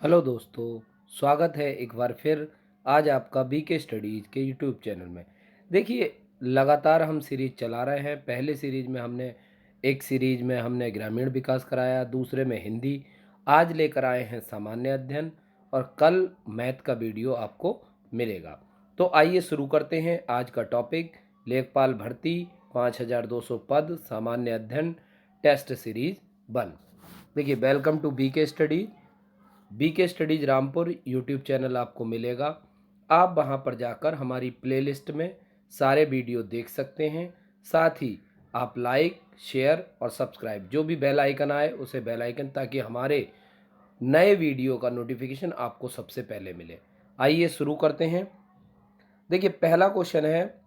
Hello दोस्तों, स्वागत है एक बार फिर आज आपका बीके स्टडीज़ के यूट्यूब चैनल में। देखिए, लगातार हम सीरीज़ चला रहे हैं। पहले सीरीज़ में हमने एक सीरीज़ में हमने ग्रामीण विकास कराया, दूसरे में हिंदी, आज लेकर आए हैं सामान्य अध्ययन और कल मैथ का वीडियो आपको मिलेगा। तो आइए शुरू करते हैं आज का टॉपिक। लेखपाल भर्ती 5200 पद सामान्य अध्ययन टेस्ट सीरीज़ 1। देखिए, welcome to BK studies. BK studies Rampur YouTube channel आपको मिलेगा। आप वहां पर जाकर हमारी प्लेलिस्ट में सारे वीडियो देख सकते हैं। साथ ही आप लाइक, शेयर और सब्सक्राइब जो भी बेल आइकन आए उसे बेल आइकन, ताकि हमारे नए वीडियो का नोटिफिकेशन आपको सबसे पहले मिले। आइए शुरू करते हैं। देखिए, पहला क्वेश्चन है,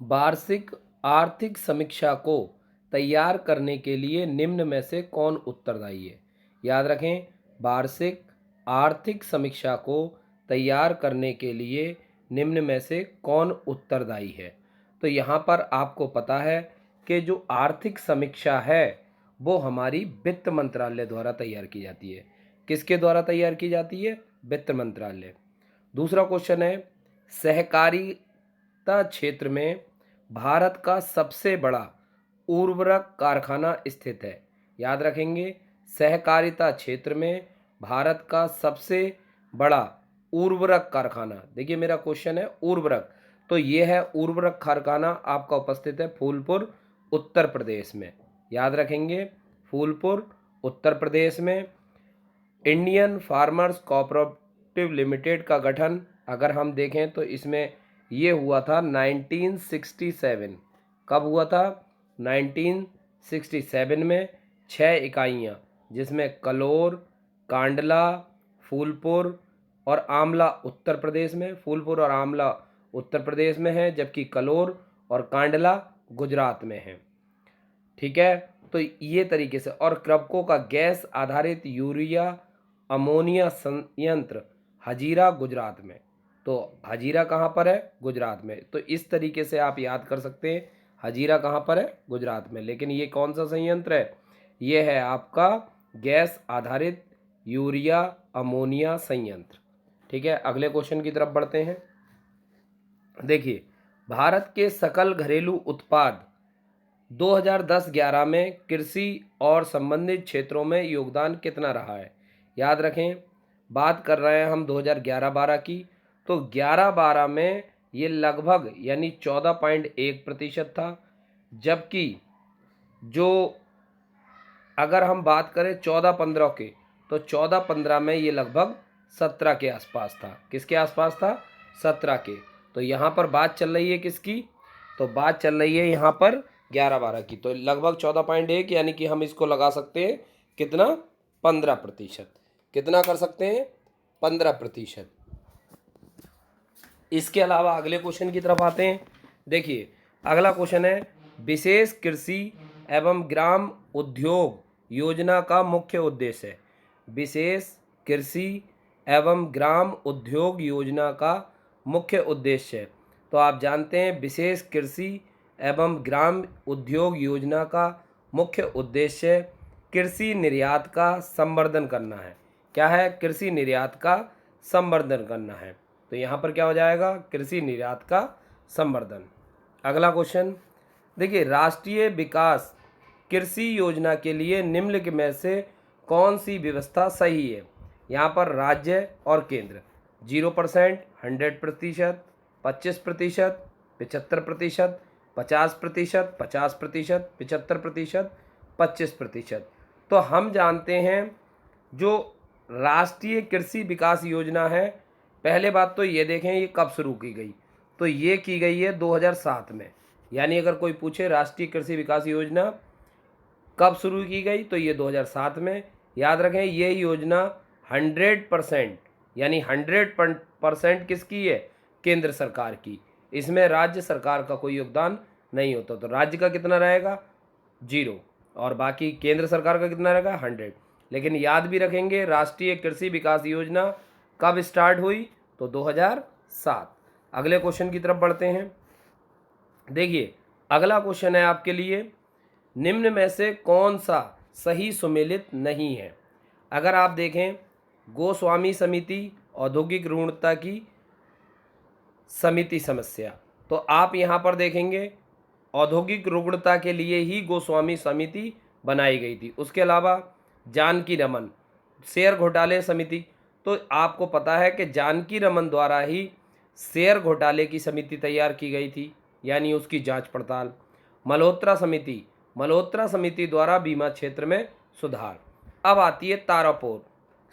वार्षिक आर्थिक समीक्षा को तैयार करने के लिए निम्न में से कौन उत्तरदायी है। याद रखें, वार्षिक आर्थिक समीक्षा को तैयार करने के लिए निम्न में से कौन उत्तरदायी है। तो यहाँ पर आपको पता है कि जो आर्थिक समीक्षा है वो हमारी वित्त मंत्रालय द्वारा तैयार की जाती है। किसके द्वारा तैयार की जाती है? वित्त मंत्रालय। दूसरा क्वेश्चन है, सहकारिता क्षेत्र में भारत का सबसे बड़ा उर्वरक कारखाना स्थित है। याद रखेंगे, सहकारिता क्षेत्र में भारत का सबसे बड़ा उर्वरक कारखाना। देखिए, मेरा क्वेश्चन है उर्वरक, तो ये है उर्वरक कारखाना आपका उपस्थित है फूलपुर, उत्तर प्रदेश में। याद रखेंगे, फूलपुर, उत्तर प्रदेश में। इंडियन फार्मर्स कोऑपरेटिव लिमिटेड का गठन अगर हम देखें तो इसमें ये हुआ था 1967। कब हुआ था? 1967 में। 6 इकाइयाँ, जिसमें कलोर, कांडला, फूलपुर और आमला उत्तर प्रदेश में। फूलपुर और आमला उत्तर प्रदेश में है, जबकि कलोर और कांडला गुजरात में है। ठीक है, तो ये तरीके से। और क्रपको का गैस आधारित यूरिया अमोनिया संयंत्र हजीरा गुजरात में। तो हजीरा कहाँ पर है? गुजरात में। तो इस तरीके से आप याद कर सकते हैं, हजीरा कहाँ पर है? गुजरात में। लेकिन ये कौन सा संयंत्र है? ये है आपका गैस आधारित यूरिया अमोनिया संयंत्र। ठीक है, अगले क्वेश्चन की तरफ बढ़ते हैं। देखिए, भारत के सकल घरेलू उत्पाद 2010-11 में कृषि और संबंधित क्षेत्रों में योगदान कितना रहा है। याद रखें, बात कर रहे हैं हम 2011-12 की, तो 11-12 में ये लगभग यानी 14.1% था। जबकि जो अगर हम बात करें 14-15 के, तो 14-15 में ये लगभग 17 के आसपास था। किसके आसपास था? 17 के। तो यहाँ पर बात चल रही है किसकी? तो बात चल रही है यहाँ पर 11-12 की। तो लगभग 14.1, यानी कि हम इसको लगा सकते हैं कितना? 15%। कितना कर सकते हैं? 15%। इसके अलावा अगले क्वेश्चन की तरफ आते हैं। देखिए, अगला क्वेश्चन है, विशेष कृषि एवं ग्राम उद्योग योजना का मुख्य उद्देश्य है। विशेष कृषि एवं ग्राम उद्योग योजना का मुख्य उद्देश्य है। तो आप जानते हैं, विशेष कृषि एवं ग्राम उद्योग योजना का मुख्य उद्देश्य कृषि निर्यात का संवर्धन करना है। क्या है? कृषि निर्यात का संवर्धन करना है। तो यहाँ पर क्या हो जाएगा? कृषि निर्यात का संवर्धन। अगला क्वेश्चन देखिए, राष्ट्रीय विकास कृषि योजना के लिए निम्न में से कौन सी व्यवस्था सही है। यहाँ पर राज्य और केंद्र 0%, 100%, 25%, 75%, 50%, 50%, 75%, 25%। तो हम जानते हैं, जो राष्ट्रीय कृषि विकास योजना है, पहले बात तो ये देखें ये कब शुरू की गई। तो ये की गई है 2007 में। यानी अगर कोई पूछे राष्ट्रीय कृषि विकास योजना कब शुरू की गई, तो ये 2007 में। याद रखें, ये योजना 100% यानी 100% किसकी है? केंद्र सरकार की। इसमें राज्य सरकार का कोई योगदान नहीं होता। तो राज्य का कितना रहेगा? 0। और बाकी केंद्र सरकार का कितना रहेगा? 100। लेकिन याद भी रखेंगे, राष्ट्रीय कृषि विकास योजना कब स्टार्ट हुई? तो 2007। अगले क्वेश्चन की तरफ बढ़ते हैं। देखिए, अगला क्वेश्चन है आपके लिए, निम्न में से कौन सा सही सुमेलित नहीं है। अगर आप देखें, गोस्वामी समिति, औद्योगिक ऋणता की समिति समस्या। तो आप यहाँ पर देखेंगे औद्योगिक रुग्णता के लिए ही गोस्वामी समिति बनाई गई थी। उसके अलावा जानकी रमन शेयर घोटाले समिति, तो आपको पता है कि जानकी रमन द्वारा ही शेयर घोटाले की समिति तैयार की गई थी, यानी उसकी जांच पड़ताल। मल्होत्रा समिति, मल्होत्रा समिति द्वारा बीमा क्षेत्र में सुधार। अब आती है तारापुर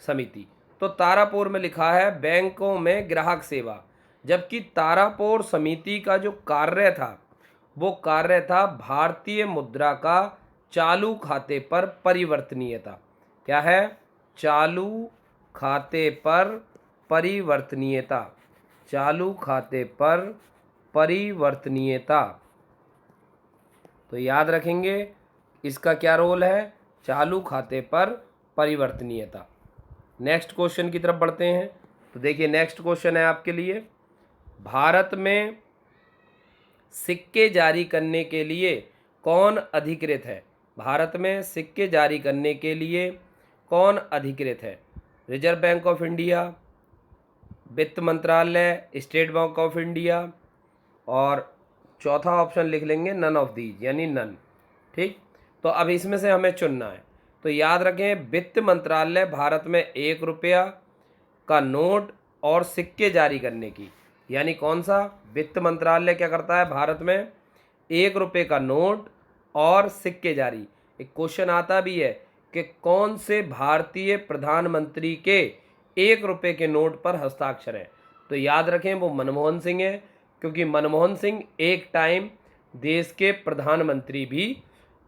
समिति। तो तारापुर में लिखा है बैंकों में ग्राहक सेवा, जबकि तारापुर समिति का जो कार्य था वो कार्य था भारतीय मुद्रा का चालू खाते पर परिवर्तनीयता। क्या है? चालू खाते पर परिवर्तनीयता, चालू खाते पर परिवर्तनीयता। तो याद रखेंगे इसका क्या रोल है, चालू खाते पर परिवर्तनीयता। नेक्स्ट क्वेश्चन की तरफ बढ़ते हैं। तो देखिए नेक्स्ट क्वेश्चन है आपके लिए, भारत में सिक्के जारी करने के लिए कौन अधिकृत है? भारत में सिक्के जारी करने के लिए कौन अधिकृत है? रिजर्व बैंक ऑफ इंडिया, वित्त मंत्रालय, स्टेट बैंक ऑफ इंडिया, और चौथा ऑप्शन लिख लेंगे नन ऑफ दीज, यानी नन। ठीक, तो अब इसमें से हमें चुनना है। तो याद रखें वित्त मंत्रालय भारत में 1 रुपया का नोट और सिक्के जारी करने की, यानी कौन सा? वित्त मंत्रालय क्या करता है भारत में? 1 रुपये का नोट और सिक्के जारी। एक क्वेश्चन आता भी है कि कौन से भारतीय प्रधानमंत्री के 1 रुपये के नोट पर हस्ताक्षर है? तो याद रखें वो मनमोहन सिंह है, क्योंकि मनमोहन सिंह एक टाइम देश के प्रधानमंत्री भी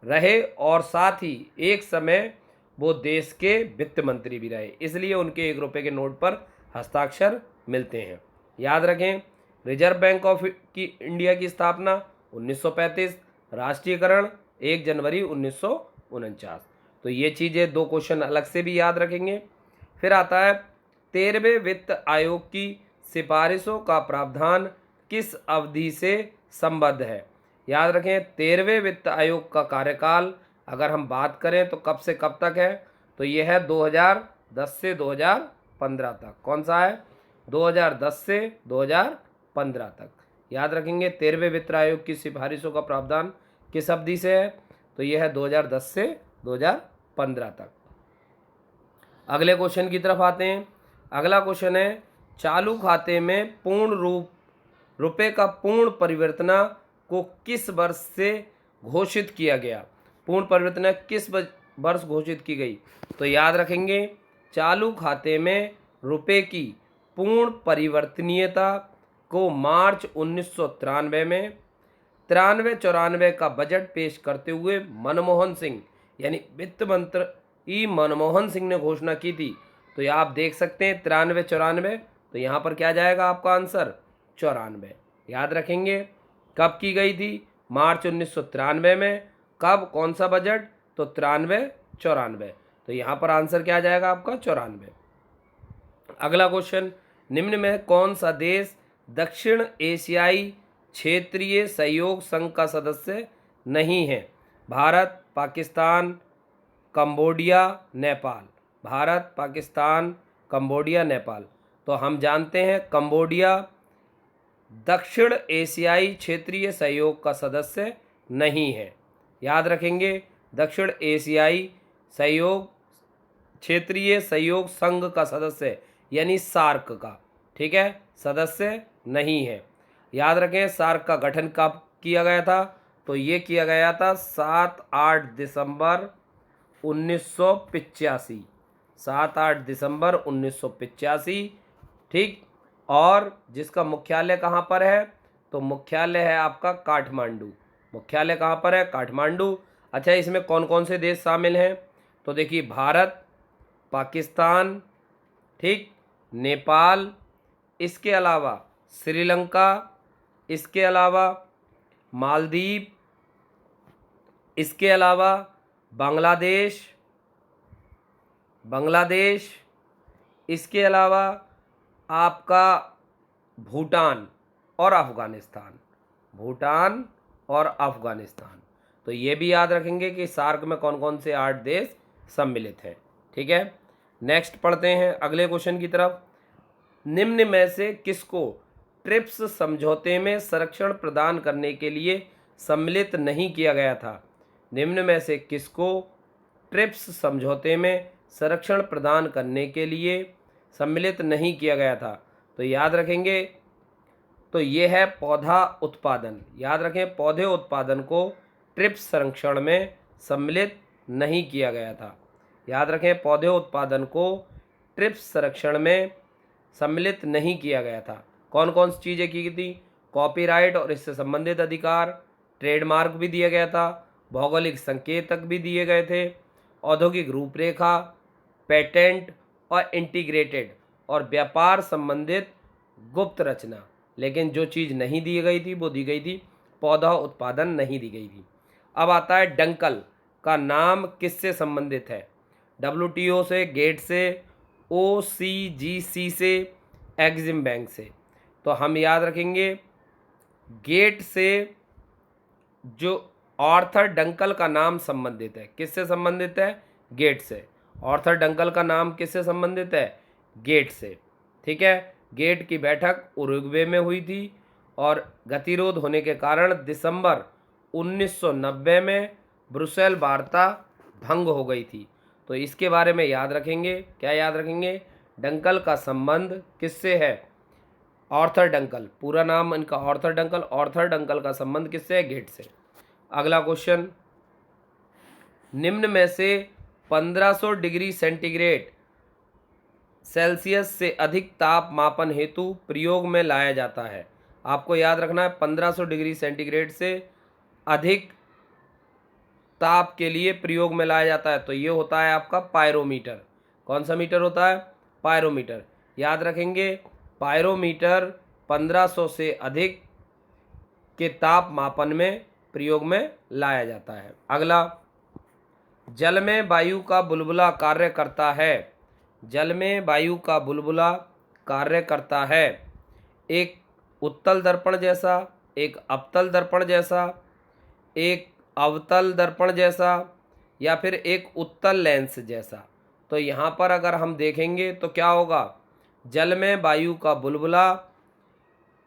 रहे और साथ ही एक समय वो देश के वित्त मंत्री भी रहे, इसलिए उनके 1 रुपये के नोट पर हस्ताक्षर मिलते हैं। याद रखें रिजर्व बैंक ऑफ इंडिया की स्थापना 1935, राष्ट्रीयकरण 1 जनवरी 1949। तो ये चीज़ें 2 क्वेश्चन अलग से भी याद रखेंगे। फिर आता है 13वें वित्त आयोग की सिफारिशों का प्रावधान किस अवधि से संबद्ध है? याद रखें 13वें वित्त आयोग का कार्यकाल अगर हम बात करें तो कब से कब तक है? तो यह है 2010 से 2015 तक। कौन सा है? 2010 से 2015 तक। याद रखेंगे 13वें वित्त आयोग की सिफारिशों का प्रावधान किस अवधि से है? तो यह है 2010 से 2015 तक। अगले क्वेश्चन की तरफ आते हैं। अगला क्वेश्चन है चालू खाते में पूर्ण रुपए का पूर्ण परिवर्तना को किस वर्ष से घोषित किया गया? पूर्ण परिवर्तना किस वर्ष घोषित की गई? तो याद रखेंगे चालू खाते में रुपए की पूर्ण परिवर्तनीयता को मार्च 1993 में 93-94 का बजट पेश करते हुए मनमोहन सिंह यानी वित्त मंत्री मनमोहन सिंह ने घोषणा की थी। तो यहाँ आप देख सकते हैं 93-94, तो यहाँ पर क्या जाएगा आपका आंसर? 94। याद रखेंगे कब की गई थी? मार्च 1993 में। कब? कौन सा बजट? तो 93-94। तो यहाँ पर आंसर क्या जाएगा आपका? 94। अगला क्वेश्चन, निम्न में कौन सा देश दक्षिण एशियाई क्षेत्रीय सहयोग संघ का सदस्य नहीं है? भारत, पाकिस्तान, कंबोडिया, नेपाल। भारत, पाकिस्तान, कंबोडिया, नेपाल। तो हम जानते हैं कंबोडिया दक्षिण एशियाई क्षेत्रीय सहयोग का सदस्य नहीं है। याद रखेंगे दक्षिण एशियाई सहयोग क्षेत्रीय सहयोग संघ का सदस्य यानी सार्क का, ठीक है, सदस्य नहीं है। याद रखें सार्क का गठन कब किया गया था? तो ये किया गया था 7-8 दिसंबर 1985। 7-8 दिसंबर 1985, ठीक। और जिसका मुख्यालय कहाँ पर है? तो मुख्यालय है आपका काठमांडू। मुख्यालय कहाँ पर है? काठमांडू। अच्छा, इसमें कौन कौन से देश शामिल हैं? तो देखिए भारत, पाकिस्तान, ठीक, नेपाल, इसके अलावा श्रीलंका, इसके अलावा मालदीव, इसके अलावा बांग्लादेश, इसके अलावा आपका भूटान और अफ़गानिस्तान। भूटान और अफ़गानिस्तान। तो ये भी याद रखेंगे कि सार्क में कौन कौन से 8 देश सम्मिलित हैं, ठीक है। नेक्स्ट पढ़ते हैं अगले क्वेश्चन की तरफ। निम्न में से किसको ट्रिप्स समझौते में संरक्षण प्रदान करने के लिए सम्मिलित नहीं किया गया था? निम्न में से किसको ट्रिप्स समझौते में संरक्षण प्रदान करने के लिए सम्मिलित नहीं किया गया था? तो याद रखेंगे, तो ये है पौधा उत्पादन। याद रखें, पौधे उत्पादन को ट्रिप्स संरक्षण में सम्मिलित नहीं किया गया था। याद रखें, पौधे उत्पादन को ट्रिप्स संरक्षण में सम्मिलित नहीं किया गया था। कौन कौन सी चीज़ें की गई थी? कॉपीराइट और इससे संबंधित अधिकार, ट्रेडमार्क भी दिया गया था, भौगोलिक संकेतक भी दिए गए थे, औद्योगिक रूपरेखा, पेटेंट और इंटीग्रेटेड और व्यापार संबंधित गुप्त रचना। लेकिन जो चीज़ नहीं दी गई थी वो दी गई थी पौधा उत्पादन नहीं दी गई थी। अब आता है डंकल का नाम किससे संबंधित है? WTO से, गेट से, OCGC से, एग्जिम बैंक से। तो हम याद रखेंगे गेट से जो आर्थर डंकल का नाम संबंधित है, किससे संबंधित है? गेट से। आर्थर डंकल का नाम किससे संबंधित है? गेट से। ठीक है, गेट की बैठक उरुग्वे में हुई थी और गतिरोध होने के कारण दिसंबर 1990 में ब्रुसेल वार्ता भंग हो गई थी। तो इसके बारे में याद रखेंगे। क्या याद रखेंगे? डंकल का संबंध किससे है? आर्थर डंकल, पूरा नाम इनका आर्थर डंकल। आर्थर डंकल का संबंध किससे है? गेट से। अगला क्वेश्चन, निम्न में से 1500 डिग्री सेंटीग्रेड सेल्सियस से अधिक ताप मापन हेतु प्रयोग में लाया जाता है। आपको याद रखना है 1500 डिग्री सेंटीग्रेड से अधिक ताप के लिए प्रयोग में लाया जाता है। तो ये होता है आपका पायरोमीटर। कौन सा मीटर होता है? पायरोमीटर। याद रखेंगे, पायरोमीटर 1500 से अधिक के ताप मापन में प्रयोग में लाया जाता है। अगला, जल में वायु का बुलबुला कार्य करता है। जल में वायु का बुलबुला कार्य करता है एक उत्तल दर्पण जैसा, एक अवतल दर्पण जैसा, एक अवतल दर्पण जैसा, या फिर एक उत्तल लेंस जैसा। तो यहाँ पर अगर हम देखेंगे तो क्या होगा? जल में वायु का बुलबुला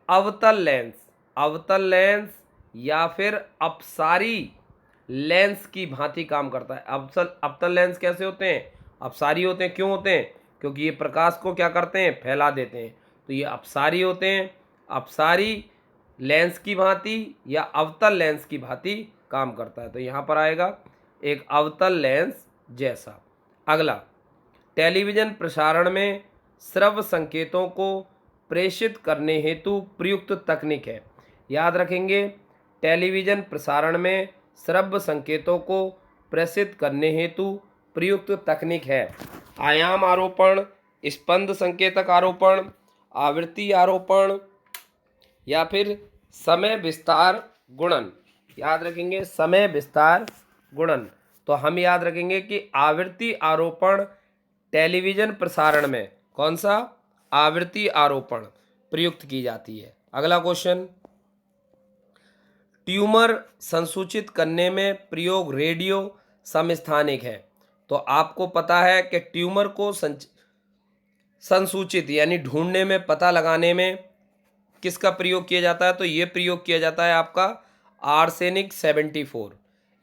अवतल लेंस, अवतल लेंस या फिर अपसारी लेंस की भांति काम करता है। अवतल लेंस कैसे होते हैं? अपसारी होते हैं। क्यों होते हैं? क्योंकि ये प्रकाश को क्या करते हैं? फैला देते हैं। तो ये अपसारी होते हैं। अपसारी लेंस की भांति या अवतल लेंस की भांति काम करता है। तो यहाँ पर आएगा एक अवतल लेंस जैसा। अगला, टेलीविज़न प्रसारण में श्रव्य संकेतों को प्रेषित करने हेतु प्रयुक्त तकनीक है। याद रखेंगे, टेलीविज़न प्रसारण में श्रव्य संकेतों को प्रेषित करने हेतु प्रयुक्त तकनीक है आयाम आरोपण, स्पंद संकेतक आरोपण, आवृत्ति आरोपण या फिर समय विस्तार गुणन। याद रखेंगे, समय विस्तार गुणन। तो हम याद रखेंगे कि आवृत्ति आरोपण टेलीविज़न प्रसारण में कौन सा? आवृत्ति आरोपण प्रयुक्त की जाती है। अगला क्वेश्चन, ट्यूमर संसूचित करने में प्रयोग रेडियो समस्थानिक है। तो आपको पता है कि ट्यूमर को संसूचित यानी ढूंढने में, पता लगाने में किसका प्रयोग किया जाता है? तो ये प्रयोग किया जाता है आपका आर्सेनिक 74।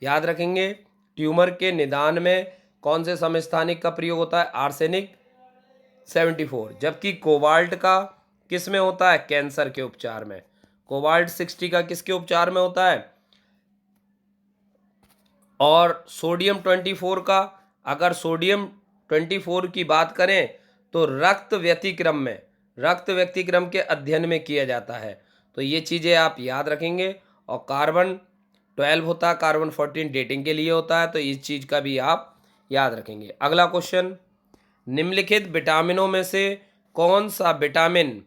याद रखेंगे, ट्यूमर के निदान में कौन से समस्थानिक का प्रयोग होता है? आर्सेनिक 74। जबकि कोबाल्ट का किस में होता है? कैंसर के उपचार में। कोबाल्ट 60 का किसके उपचार में होता है? और सोडियम 24 का, अगर सोडियम 24 की बात करें तो रक्त व्यतिक्रम में, रक्त व्यतिक्रम के अध्ययन में किया जाता है। तो ये चीज़ें आप याद रखेंगे। और कार्बन 12 होता है, कार्बन 14 डेटिंग के लिए होता है। तो इस चीज़ का भी आप याद रखेंगे। अगला क्वेश्चन, निम्नलिखित विटामिनों में से कौन सा विटामिन,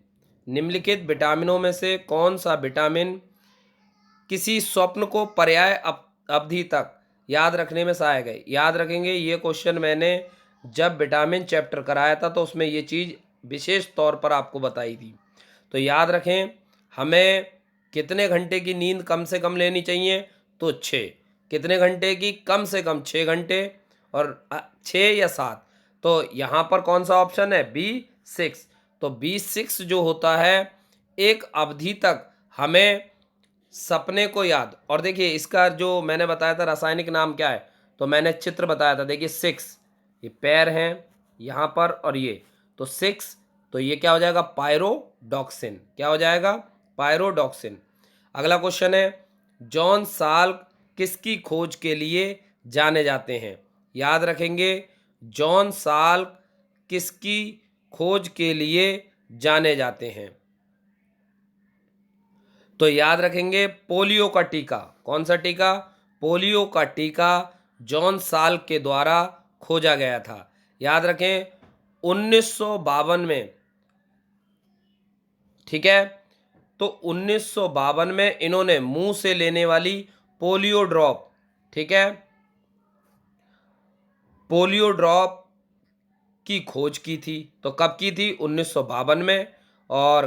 निम्नलिखित विटामिनों में से कौन सा विटामिन किसी स्वप्न को पर्याय अवधि तक याद रखने में सहायक है? याद रखेंगे, ये क्वेश्चन मैंने जब विटामिन चैप्टर कराया था तो उसमें ये चीज़ विशेष तौर पर आपको बताई थी। तो याद रखें, हमें कितने घंटे की नींद कम से कम लेनी चाहिए? तो 6। कितने घंटे की? कम से कम 6 घंटे, और 6 या 7। तो यहाँ पर कौन सा ऑप्शन है? B6। तो B6 जो होता है, एक अवधि तक हमें सपने को याद। और देखिए इसका जो मैंने बताया था रासायनिक नाम क्या है, तो मैंने चित्र बताया था। देखिए 6 ये पैर हैं यहाँ पर, और ये तो 6, तो ये क्या हो जाएगा? पायरोडॉक्सिन। क्या हो जाएगा? पायरोडॉक्सिन। अगला क्वेश्चन है, जॉन साल्क किसकी खोज के लिए जाने जाते हैं? याद रखेंगे, जॉन साल्क किसकी खोज के लिए जाने जाते हैं? तो याद रखेंगे पोलियो का टीका। कौन सा टीका? पोलियो का टीका जॉन साल्क के द्वारा खोजा गया था। याद रखें 1952 में, ठीक है। तो 1952 में इन्होंने मुंह से लेने वाली पोलियो ड्रॉप, ठीक है, पोलियो ड्रॉप की खोज की थी। तो कब की थी? 1952 में। और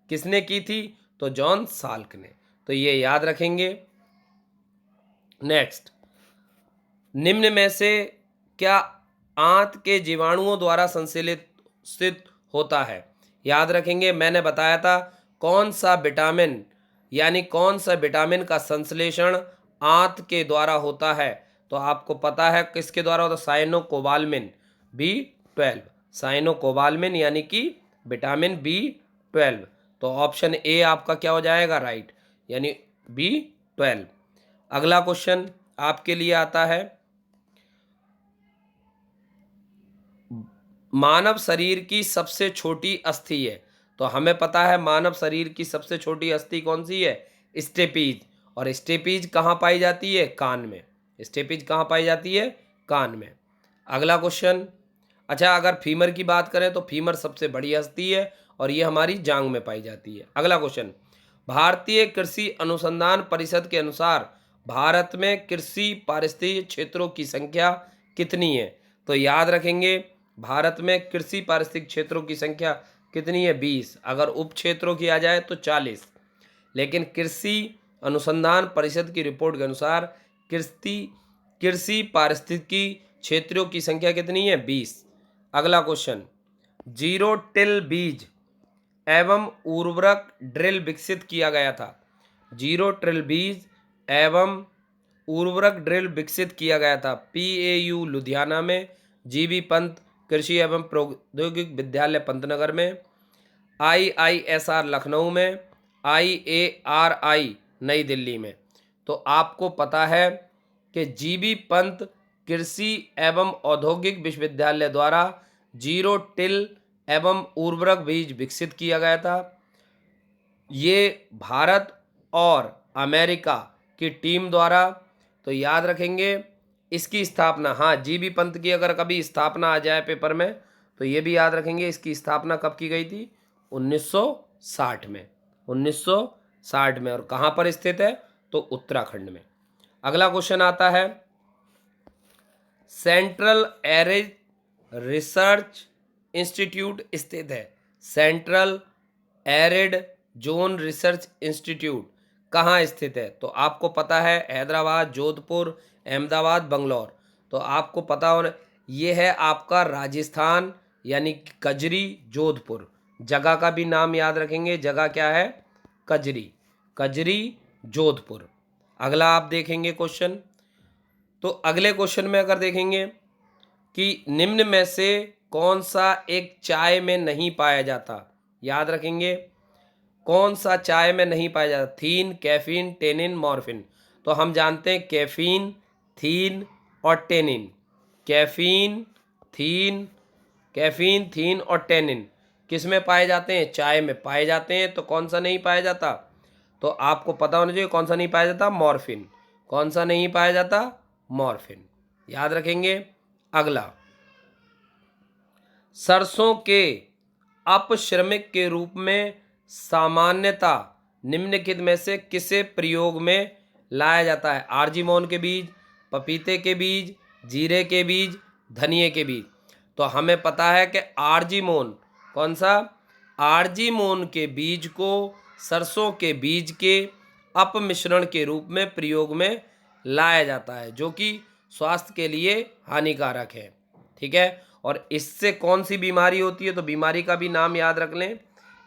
किसने की थी? तो जॉन साल्क ने। तो ये याद रखेंगे। नेक्स्ट, निम्न में से क्या आंत के जीवाणुओं द्वारा संश्लेषित होता है? याद रखेंगे, मैंने बताया था कौन सा विटामिन, यानी कौन सा विटामिन का संश्लेषण आंत के द्वारा होता है। तो आपको पता है किसके द्वारा होता है? Cyanocobalamin B12। साइनोकोबाल्मिन यानी कि विटामिन B12। तो ऑप्शन ए आपका क्या हो जाएगा? राइट, यानी B12। अगला क्वेश्चन आपके लिए आता है, मानव शरीर की सबसे छोटी अस्थि है। तो हमें पता है मानव शरीर की सबसे छोटी अस्थि कौन सी है? स्टेपीज। और स्टेपीज कहाँ पाई जाती है? कान में। स्टेपीज कहाँ पाई जाती है? कान में। अगला क्वेश्चन, अच्छा अगर फीमर की बात करें तो फीमर सबसे बड़ी अस्थि है और ये हमारी जांग में पाई जाती है। अगला क्वेश्चन, भारतीय कृषि अनुसंधान परिषद के अनुसार भारत में कृषि पारिस्थितिक क्षेत्रों की संख्या कितनी है? तो याद रखेंगे, भारत में कृषि पारिस्थितिक क्षेत्रों की संख्या कितनी है? 20। अगर उप क्षेत्रों की आ जाए तो 40। लेकिन कृषि अनुसंधान परिषद की रिपोर्ट के अनुसार कृषि पारिस्थितिकी क्षेत्रों की संख्या कितनी है? 20। अगला क्वेश्चन, जीरो टिल बीज एवं उर्वरक ड्रिल विकसित किया गया था। जीरो टिल बीज एवं उर्वरक ड्रिल विकसित किया गया था PAU लुधियाना में, GB पंत कृषि एवं प्रौद्योगिक विद्यालय पंतनगर में, IISR लखनऊ में, IARI नई दिल्ली में। तो आपको पता है कि GB पंत कृषि एवं औद्योगिक विश्वविद्यालय द्वारा जीरो टिल एवं उर्वरक बीज विकसित किया गया था। ये भारत और अमेरिका की टीम द्वारा। तो याद रखेंगे इसकी स्थापना, हाँ GB पंत की अगर कभी स्थापना आ जाए पेपर में तो ये भी याद रखेंगे इसकी स्थापना कब की गई थी? 1960 में। 1960 में। और कहाँ पर स्थित है? तो उत्तराखंड में। अगला क्वेश्चन आता है, सेंट्रल एरिड रिसर्च इंस्टीट्यूट स्थित है। Central arid zone research institute कहाँ स्थित है? तो आपको पता है हैदराबाद, जोधपुर, अहमदाबाद, बंगलौर। तो आपको पता होना, ये है आपका राजस्थान, यानी कजरी, जोधपुर। जगह का भी नाम याद रखेंगे, जगह क्या है? कजरी। कजरी, जोधपुर। अगला आप देखेंगे क्वेश्चन, तो अगले क्वेश्चन में अगर देखेंगे कि निम्न में से कौन सा एक चाय में नहीं पाया जाता? याद रखेंगे कौन सा चाय में नहीं पाया जाता? थीन, कैफीन, टेनिन, मॉर्फिन। तो हम जानते हैं कैफीन, थीन और टेनिन। कैफीन, थीन, कैफीन, थीन और टेनिन किस में पाए जाते हैं? चाय में पाए जाते हैं। तो कौन सा नहीं पाया जाता? तो आपको पता होना चाहिए कौन सा नहीं पाया जाता? मॉर्फिन। कौन सा नहीं पाया जाता? मॉर्फिन। याद रखेंगे। अगला, सरसों के अपश्रमिक के रूप में सामान्यता निम्नलिखित में से किसे प्रयोग में लाया जाता है? आर्जीमोन के बीज, पपीते के बीज, जीरे के बीज, धनिए के बीज। तो हमें पता है कि आर्जीमोन, कौन सा? आर्जीमोन के बीज को सरसों के बीज के अपमिश्रण के रूप में प्रयोग में लाया जाता है, जो कि स्वास्थ्य के लिए हानिकारक है। ठीक है। और इससे कौन सी बीमारी होती है, तो बीमारी का भी नाम याद रख लें,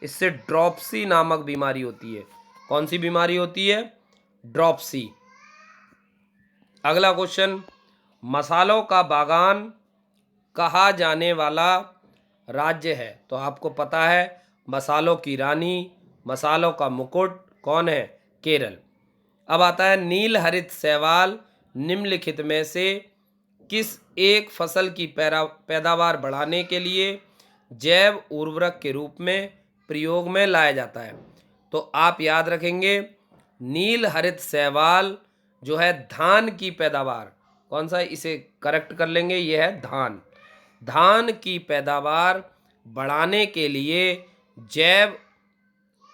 इससे ड्रॉपसी नामक बीमारी होती है। कौन सी बीमारी होती है? ड्रॉपसी। अगला क्वेश्चन, मसालों का बागान कहा जाने वाला राज्य है, तो आपको पता है मसालों की रानी, मसालों का मुकुट कौन है? केरल। अब आता है नील हरित शैवाल निम्नलिखित में से किस एक फसल की पैदावार बढ़ाने के लिए जैव उर्वरक के रूप में प्रयोग में लाया जाता है? तो आप याद रखेंगे नील हरित शैवाल जो है धान की पैदावार, कौन सा, इसे करेक्ट कर लेंगे, यह है धान। धान की पैदावार बढ़ाने के लिए जैव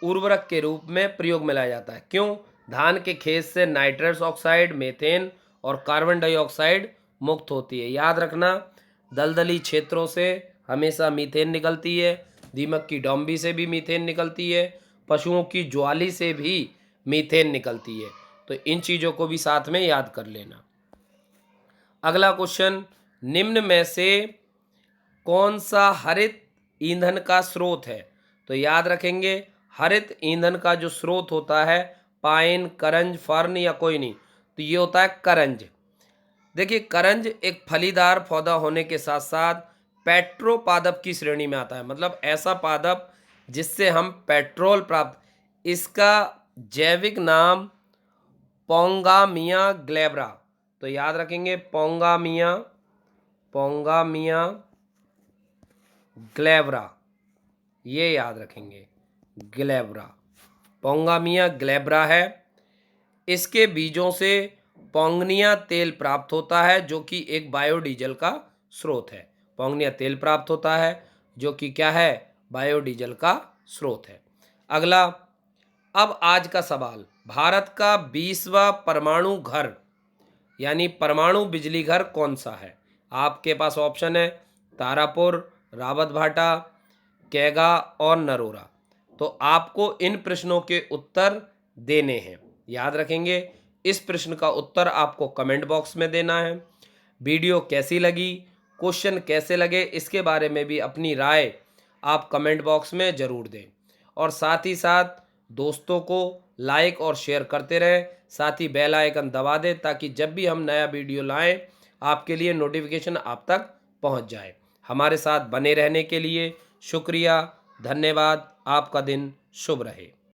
उर्वरक के रूप में प्रयोग में लाया जाता है। क्यों? धान के खेत से नाइट्रस ऑक्साइड, मीथेन और कार्बन डाइऑक्साइड मुक्त होती है। याद रखना, दलदली क्षेत्रों से हमेशा मीथेन निकलती है, दीमक की डोंबी से भी मीथेन निकलती है, पशुओं की ज्वाली से भी मीथेन निकलती है। तो इन चीज़ों को भी साथ में याद कर लेना। अगला क्वेश्चन, निम्न में से कौन सा हरित ईंधन का स्रोत है? तो याद रखेंगे हरित ईंधन का जो स्रोत होता है पाइन, करंज, फर्न या कोई नहीं, तो ये होता है करंज। देखिए करंज एक फलीदार पौधा होने के साथ साथ पेट्रोपादप की श्रेणी में आता है, मतलब ऐसा पादप जिससे हम पेट्रोल प्राप्त, इसका जैविक नाम पोंगामिया ग्लेब्रा, तो याद रखेंगे पोंगामिया ग्लेब्रा, ये याद रखेंगे ग्लेब्रा, पोंगामिया ग्लेब्रा है। इसके बीजों से पोंगनिया तेल प्राप्त होता है जो कि एक बायोडीजल का स्रोत है। पोंगनिया तेल प्राप्त होता है जो कि क्या है? बायोडीजल का स्रोत है। अगला, अब आज का सवाल, भारत का 20वां परमाणु घर यानी परमाणु बिजली घर कौन सा है? आपके पास ऑप्शन है तारापुर, रावतभाटा, कैगा और नरोरा। तो आपको इन प्रश्नों के उत्तर देने हैं। याद रखेंगे इस प्रश्न का उत्तर आपको कमेंट बॉक्स में देना है। वीडियो कैसी लगी, क्वेश्चन कैसे लगे, इसके बारे में भी अपनी राय आप कमेंट बॉक्स में ज़रूर दें। और साथ ही साथ दोस्तों को लाइक और शेयर करते रहें, साथ ही बेल आइकन दबा दें ताकि जब भी हम नया वीडियो लाएं आपके लिए नोटिफिकेशन आप तक पहुंच जाए। हमारे साथ बने रहने के लिए शुक्रिया, धन्यवाद। आपका दिन शुभ रहे।